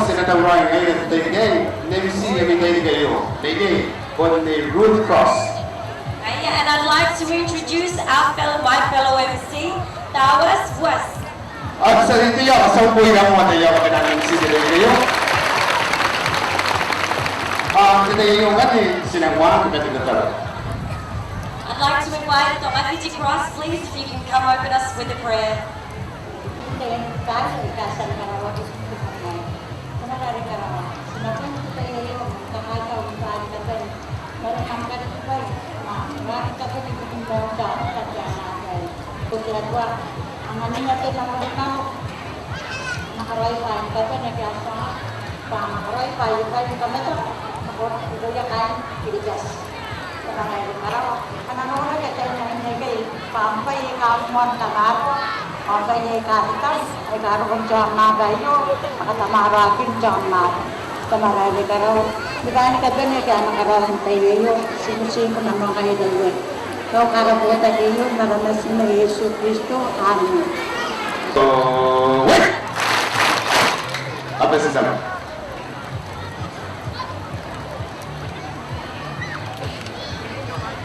sinatawag ngayon today, NMC ibigay kayo. Today, on the Root Cross. And I'd like to introduce my fellow MC, Tawas Was. At sa ito yung kasawboy na mga tayo namin si Dilay kayo. Kita yung sinangwa kita tinatawag. I'd like to invite Dr. Fiji Cross, please, if you can come open us with a prayer. Apa sesama?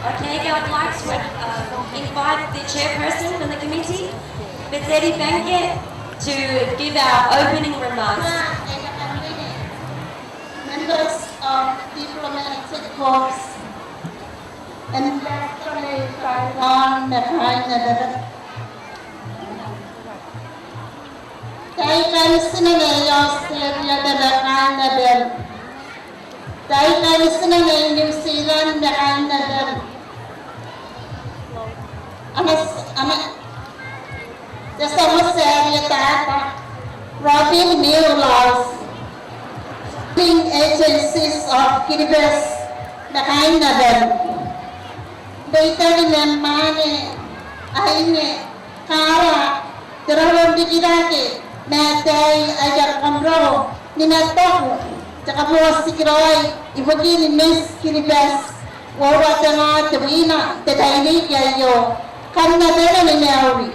Okay, I'd like to invite the chairperson of the committee, Bezzetti Bankett, to give our opening remarks. Members of diplomatic corps and actually Taiwan, Canada. Taiwan sinangay Australia Canada. Taiwan sinangay New Zealand Canada. Robin Newlaws, agencies of Kiribati, Canada. Data ng mane, ayne, kara, darawang dikirake, natay ajar kamro, ninataku, tsaka po si Kiroy, ibagi ni Miss Kiribati, wawa nga tawina, tatayni kayo, kanadera ni Nauri.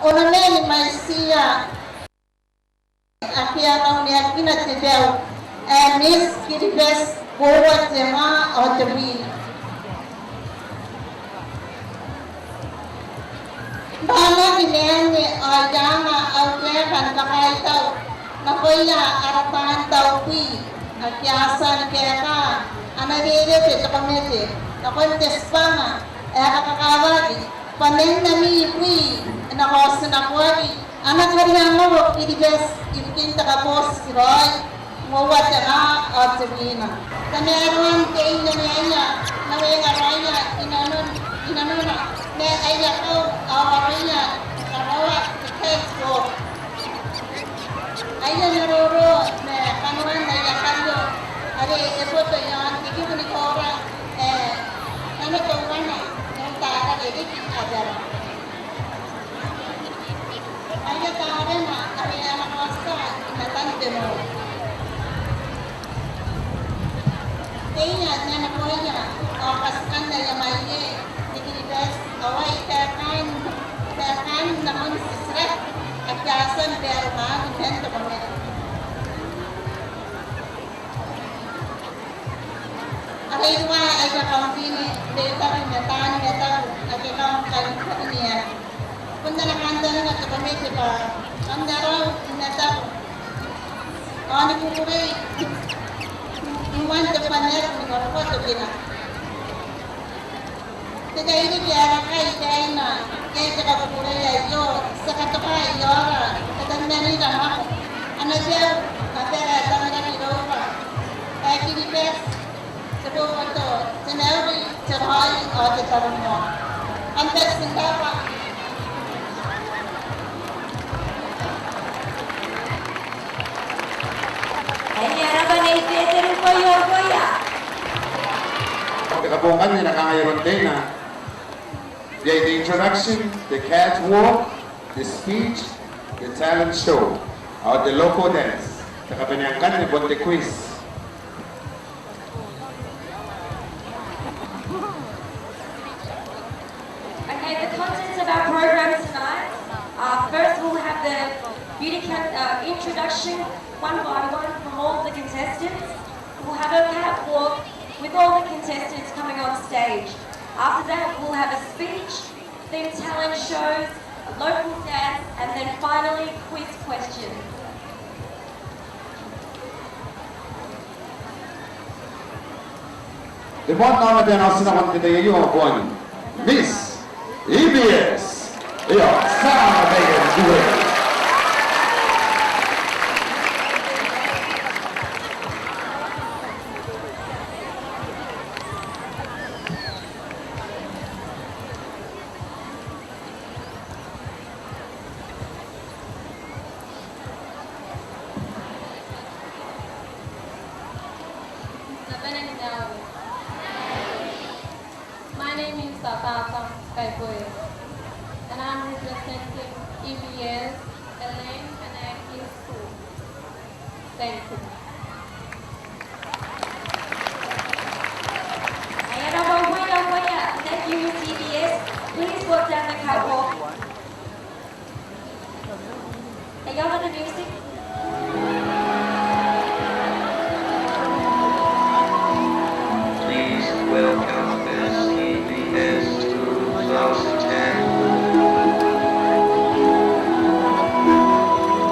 Onameni maisia, akiatang niya kinatibel, Miss Kiribati, wawa nga o tawina. Bana kinene ayama aukekan kakaitaw nakoya arapan tawpi akyasan keka anadire sa komite nakontes panga kakawagi panen nami ipwi nakos nakwagi anak hariang mo Kiribati ikinta ka boss Kiroy mawat nga atubina kameron kay niya nawenga raya inanon na ay ko awarinya karawa tiket ko ay naroro na kanuan na yakando ari epoto yan tiki ni kora ano to kana yung tara ni adara ay tara na ari anak wasta inatante mo kaya na nakuha pasan na yamaye away terkan namun sisret akyasan berman bento kami aray dua aja kampini data nyataan data ake kaum kalian niya punta na kanta na kami diba kandaraw nata kani pupuri iwan depannya ni ko to gina Today ni biara kay na kay sa kapulay yo sa katoka yora katanda ni na ano siya kapera tama ni ropa ay kinipes sa buwan to sinawi sa hall o sa tarong mo ang best ng tapa Ay, harapan ay theater ko ya. Pagkakapungan niya nakangayron din na the introduction, the catwalk, the speech, the talent show, or the local dance. Nakapinangkan ni Bonte Quiz. Okay, the contents of our program tonight. First we'll have the introduction one by one from all the contestants. We'll have a catwalk with all the contestants coming on stage. After that, we'll have a speech, then talent shows, a local dance, and then finally quiz questions. Depan nama dan asal kita yang bukan Miss EBS. Ya, sama dengan dua. My name is Papa Kaipoe, and I'm representing EBS Elaine Kanaki School. Thank you. Thank you, Miss EBS. Please walk down the catwalk. Are y'all on the music? Please welcome Miss EBS 2010.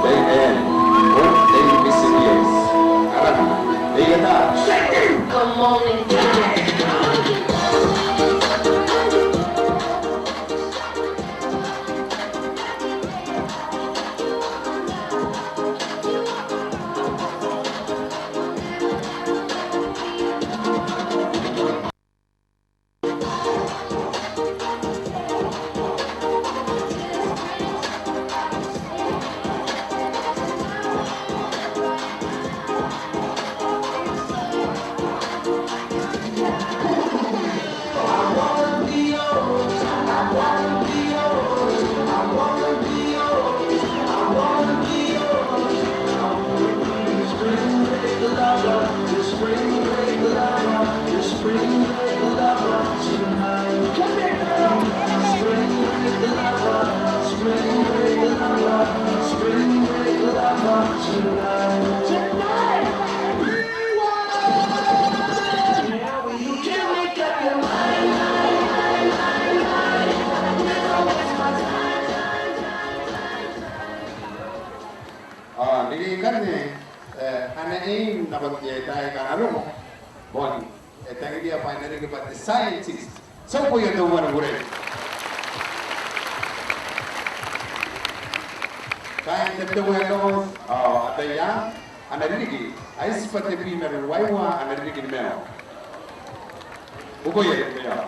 Amen. One day Miss EBS. Alam, iya tak? Come on and do it. Kan anak ini dapat dia tahu kan arum, bon, tadi dia apa yang dapat scientist, so punya tu mana boleh. Kain tetap punya tu, ada yang anak ini, ais seperti primer waiwa anak ini mel. Bukan ya.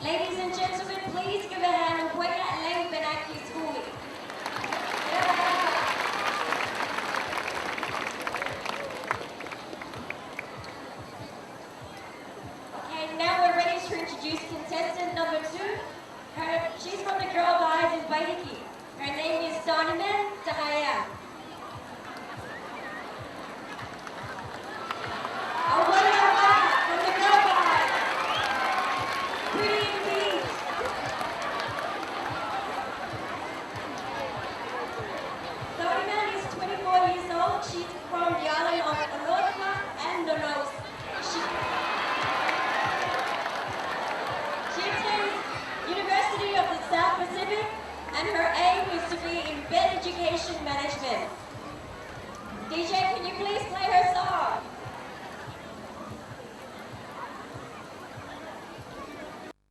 Ladies and gentlemen, please give a hand of Waya Elaine Kanaki School. Okay, now we're ready to introduce contestant number 2. She's from the Girl Guides in Waiheke. Her name is Donovan Dahaya. From the Girl Guides. Pretty indeed. Donovan is 24 years old. She's from the island of Onotka and Donos. She attends University of the South Pacific, and her aim is to be in bed education management. DJ, can you please play her song?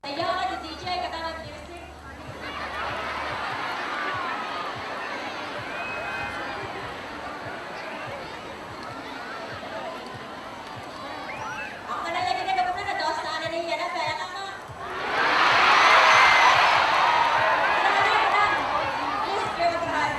Hey, y'all like the DJ? Got that like music? Ako na lagi na kapag na dos na niya na pera ka na. Yes, girl guys.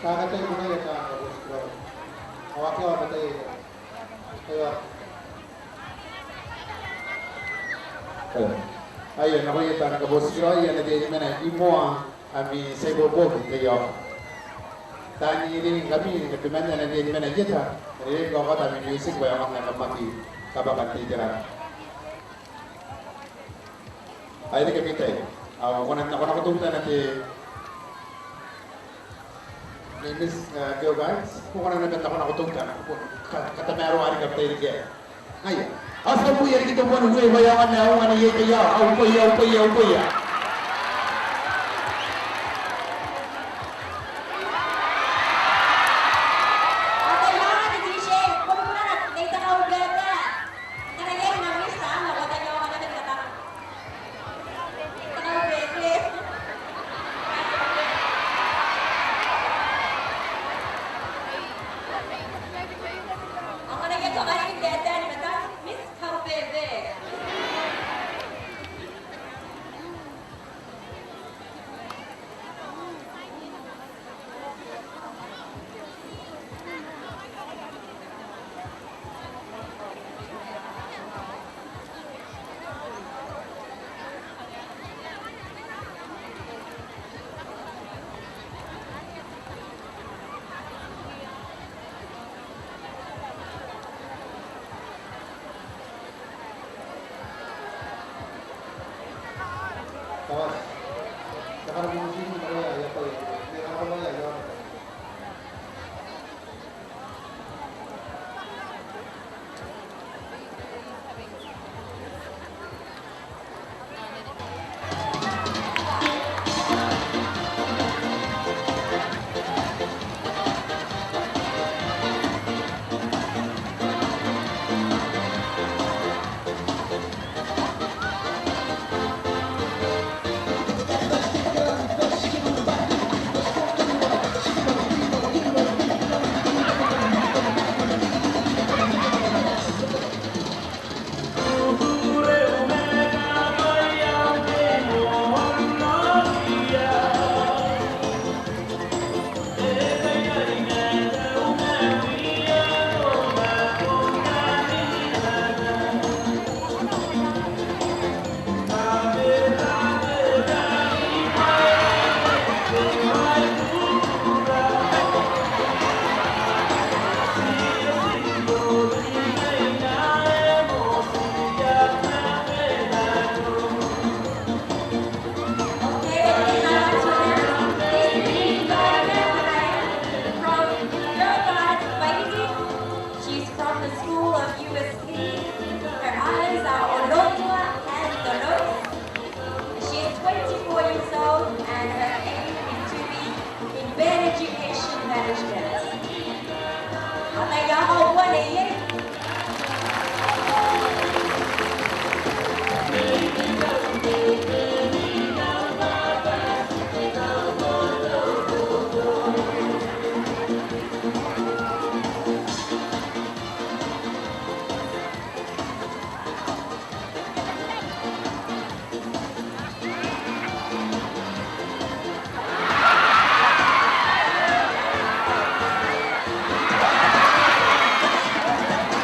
kakatay mo na yata ang kabos ko. Awak yaw batay. Kaya ayun ako yata ang kabos ko. Yan na din mana imo ami sa bobo kayo. Tani ini kami ni pemanda na din mana yata. Ini ko kata music ba ang nakamaki kabakanti dira. Ay di kami tayo. Ako na kutunta natin Miss Gil guys, kung ano nabenta ko na kutunta, katamero ari ka tayo rin. Ngayon, asa po yan kita mo nung bayawan na ako nga na kaya, au kuya. Ate Mama, di siya, kung muna na, data ka ulit na. Karayay na miss ha, nakota niyo ako na nagkatang. Takaw ulit. Ako na ito kayo yung data ni Mata, Miss Kaubebe. Tawas. Sekarang musim kaya ya pa yun. Hindi na ako maya yun. She's from the school of USP. Her eyes are Ologua and Dolores. She is 24 years old and her aim is to be in bed education management. Atayaho wale.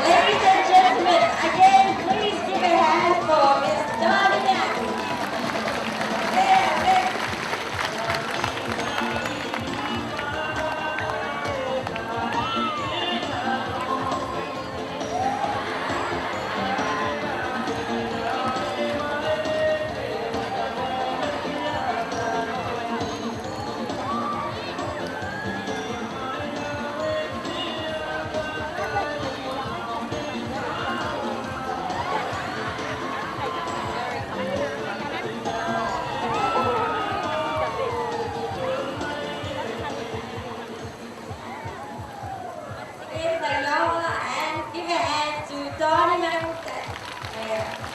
Ladies and gentlemen, again, please give a hand for Miss Donna Mack. There. Here's the Yola and give a hand to Donna Mack.